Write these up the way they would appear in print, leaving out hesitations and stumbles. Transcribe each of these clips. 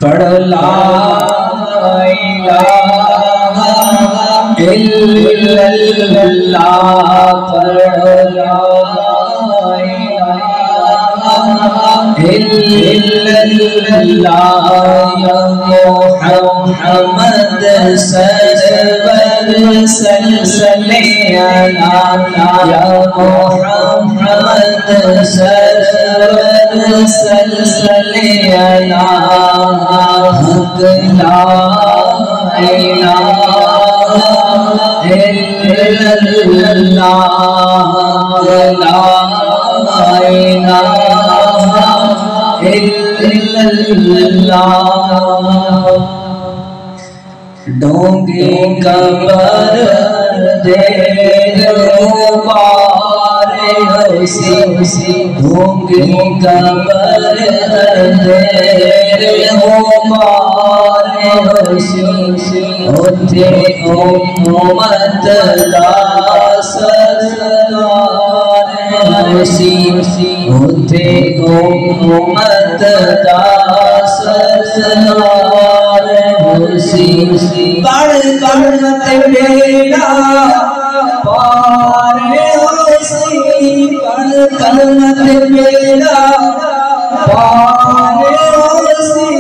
پڑھو لا الہ الا اللہ پڑھو لا الہ الا اللہ یا محمد سرور صلی علی یا محمد سرور صلی علی حق لا الہ الا اللہ لا الہ الا اللہ ڈونگی قبر دیر غبار حسی ڈونگی قبر دیر غبار حسی اتھے امت دا سردار حسی اتھے امت دا سردار حسی پڑھ کرمت بیڑا پار حسی پڑھ کرمت بیڑا پار حسی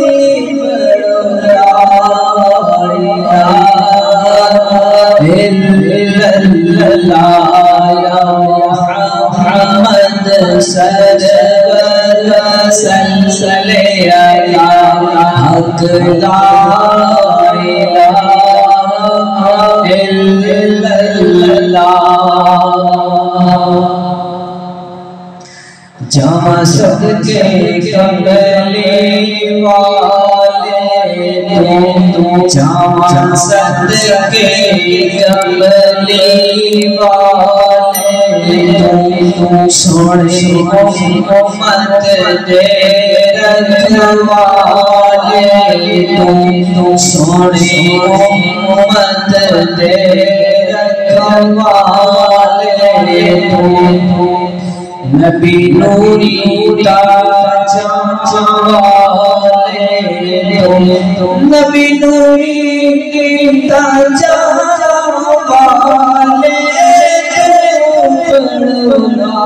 الا اللہ یا محمد سرور صلی علی حق لا الہ الا اللہ جہاں صدقے کملی والے جہاں صدقے کملی والے سونے امت دے رکھوالے سونے امت دے رکھوالے نبی نوری تاج والے نبی نوری تاج والے لا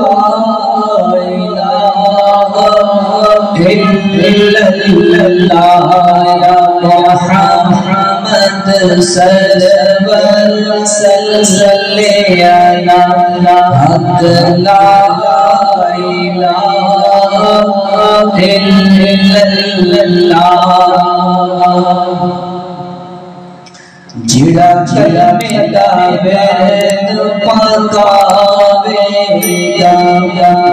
الہ الا اللہ یا محمد سرور صلی علی حق لا الہ الا اللہ جڑا کلمے دا وید پکاوے گا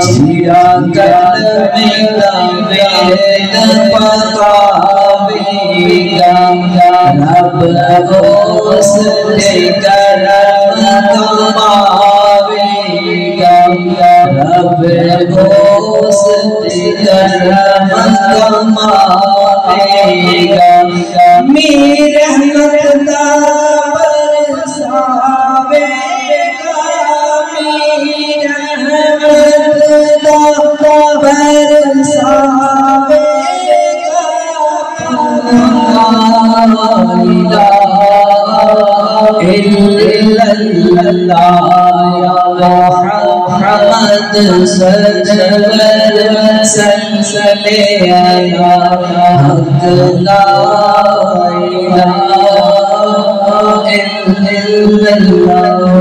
جڑا کلمے دا وید پکاوے گا رب اس دے کرم کماوے گا رب اس دے کرم کماوے گا میری رحمت دا برساوے گا میری رحمت دا برساوے گا لا الہ الا اللہ یا محمد سرور صلی علی حق لا الہ الا اللہ